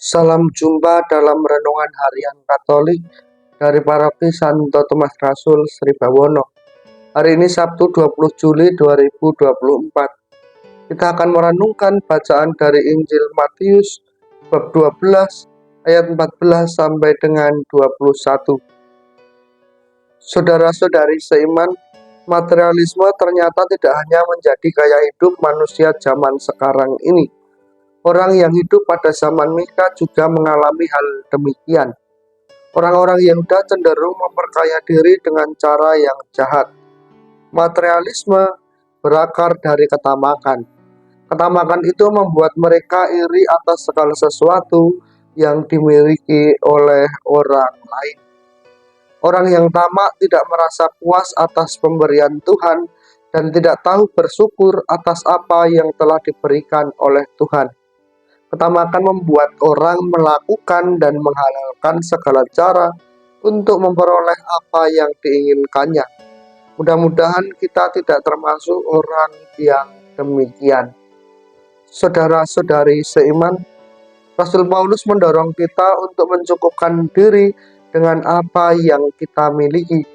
Salam jumpa dalam renungan harian Katolik dari Paroki Santo Tomas Rasul Sri Bawono. Hari ini Sabtu 20 Juli 2024. Kita akan merenungkan bacaan dari Injil Matius bab 12 ayat 14 sampai dengan 21. Saudara-saudari seiman, materialisme ternyata tidak hanya menjadi gaya hidup manusia zaman sekarang ini. Orang yang hidup pada zaman Mika juga mengalami hal demikian. Orang-orang Yehuda cenderung memperkaya diri dengan cara yang jahat. Materialisme berakar dari ketamakan. Ketamakan itu membuat mereka iri atas segala sesuatu yang dimiliki oleh orang lain. Orang yang tamak tidak merasa puas atas pemberian Tuhan dan tidak tahu bersyukur atas apa yang telah diberikan oleh Tuhan. Ketamakan membuat orang melakukan dan menghalalkan segala cara untuk memperoleh apa yang diinginkannya. Mudah-mudahan kita tidak termasuk orang yang demikian. Saudara-saudari seiman, Rasul Paulus mendorong kita untuk mencukupkan diri dengan apa yang kita miliki.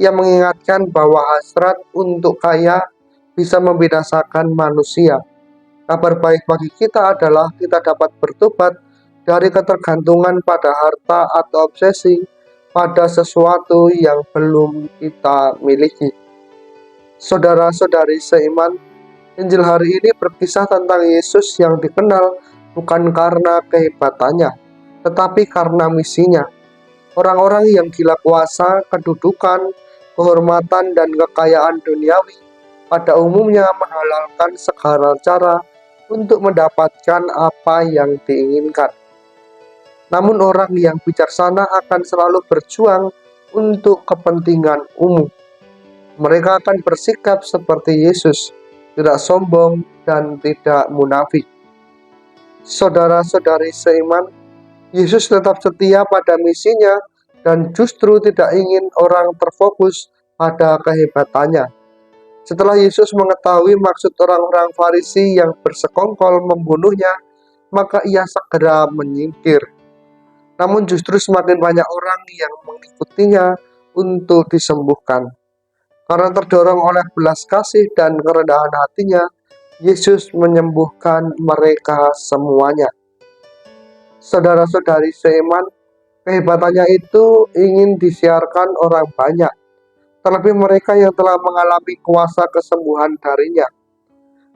Ia mengingatkan bahwa hasrat untuk kaya bisa membinasakan manusia. Kabar baik bagi kita adalah kita dapat bertobat dari ketergantungan pada harta atau obsesi pada sesuatu yang belum kita miliki. Saudara-saudari seiman, Injil hari ini berkisah tentang Yesus yang dikenal bukan karena kehebatannya, tetapi karena misinya. Orang-orang yang gila kuasa, kedudukan, kehormatan, dan kekayaan duniawi pada umumnya menghalalkan segala cara untuk mendapatkan apa yang diinginkan. Namun orang yang bijaksana akan selalu berjuang untuk kepentingan umum. Mereka akan bersikap seperti Yesus, tidak sombong dan tidak munafik. Saudara-saudari seiman, Yesus tetap setia pada misinya dan justru tidak ingin orang terfokus pada kehebatannya. Setelah Yesus mengetahui maksud orang-orang Farisi yang bersekongkol membunuhnya, maka ia segera menyingkir. Namun justru semakin banyak orang yang mengikutinya untuk disembuhkan. Karena terdorong oleh belas kasih dan kerendahan hatinya, Yesus menyembuhkan mereka semuanya. Saudara-saudari seiman, kehebatannya itu ingin disiarkan orang banyak, terlebih mereka yang telah mengalami kuasa kesembuhan darinya.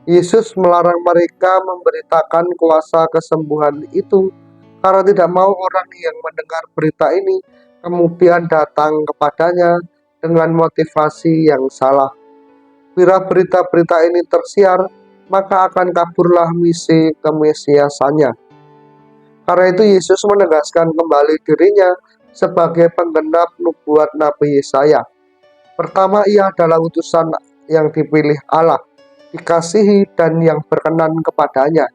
Yesus melarang mereka memberitakan kuasa kesembuhan itu karena tidak mau orang yang mendengar berita ini kemudian datang kepadanya dengan motivasi yang salah. Bila berita-berita ini tersiar, maka akan kaburlah misi kemesiasannya. Karena itu Yesus menegaskan kembali dirinya sebagai penggenap nubuat Nabi Yesaya. Pertama, ia adalah utusan yang dipilih Allah, dikasihi dan yang berkenan kepadanya.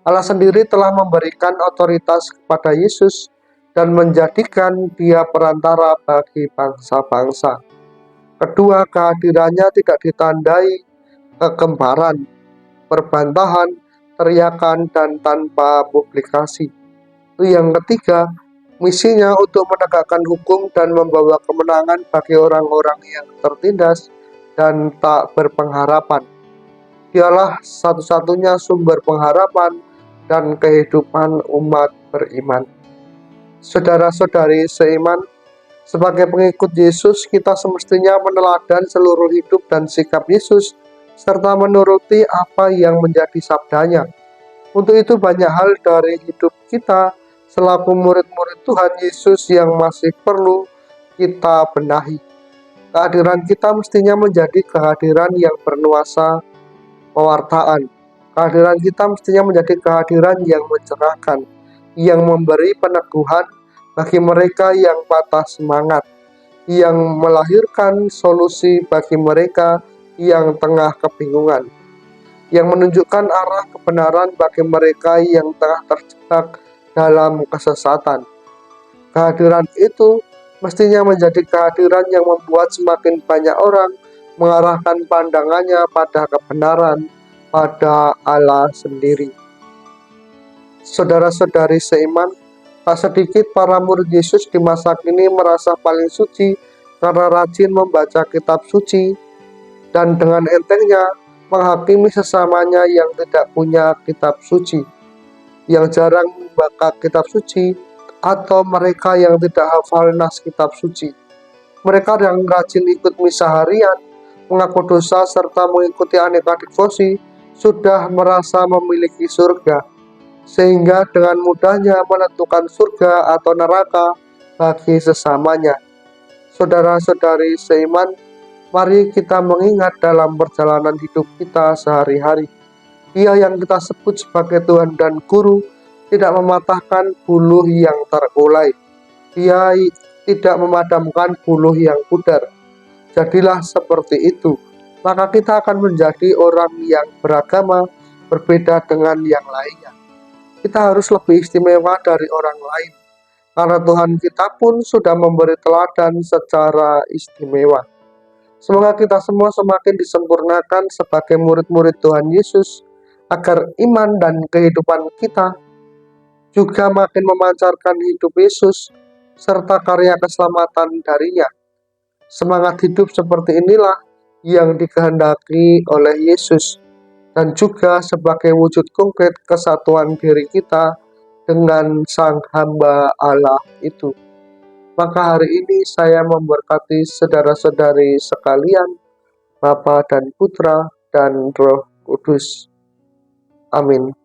Allah sendiri telah memberikan otoritas kepada Yesus dan menjadikan dia perantara bagi bangsa-bangsa. Kedua, kehadirannya tidak ditandai kegembaran, perbantahan, teriakan, dan tanpa publikasi. Yang ketiga, misinya untuk menegakkan hukum dan membawa kemenangan bagi orang-orang yang tertindas dan tak berpengharapan. Dialah satu-satunya sumber pengharapan dan kehidupan umat beriman. Saudara-saudari seiman, sebagai pengikut Yesus, kita semestinya meneladan seluruh hidup dan sikap Yesus, serta menuruti apa yang menjadi sabdanya. Untuk itu banyak hal dari hidup kita selaku murid-murid Tuhan Yesus yang masih perlu kita benahi. Kehadiran kita mestinya menjadi kehadiran yang bernuansa pewartaan. Kehadiran kita mestinya menjadi kehadiran yang mencerahkan, yang memberi peneguhan bagi mereka yang patah semangat, yang melahirkan solusi bagi mereka yang tengah kebingungan, yang menunjukkan arah kebenaran bagi mereka yang tengah terjebak dalam kesesatan. Kehadiran itu mestinya menjadi kehadiran yang membuat semakin banyak orang mengarahkan pandangannya pada kebenaran, pada Allah sendiri. Saudara-saudari seiman, tak sedikit para murid Yesus di masa kini merasa paling suci karena rajin membaca kitab suci dan dengan entengnya menghakimi sesamanya yang tidak punya kitab suci, yang jarang membaca kitab suci, atau mereka yang tidak hafal nas kitab suci. Mereka yang rajin ikut misa harian, mengaku dosa, serta mengikuti aneka devosi sudah merasa memiliki surga, sehingga dengan mudahnya menentukan surga atau neraka bagi sesamanya. Saudara-saudari seiman, mari kita mengingat dalam perjalanan hidup kita sehari-hari, Dia yang kita sebut sebagai Tuhan dan Guru tidak mematahkan buluh yang terkulai. Dia tidak memadamkan buluh yang pudar. Jadilah seperti itu, maka kita akan menjadi orang yang beragama, berbeda dengan yang lainnya. Kita harus lebih istimewa dari orang lain, karena Tuhan kita pun sudah memberi teladan secara istimewa. Semoga kita semua semakin disempurnakan sebagai murid-murid Tuhan Yesus, agar iman dan kehidupan kita juga makin memancarkan hidup Yesus, serta karya keselamatan darinya. Semangat hidup seperti inilah yang dikehendaki oleh Yesus, dan juga sebagai wujud konkret kesatuan diri kita dengan Sang Hamba Allah itu. Maka hari ini saya memberkati saudara-saudari sekalian, Bapa dan Putra dan Roh Kudus. Amin.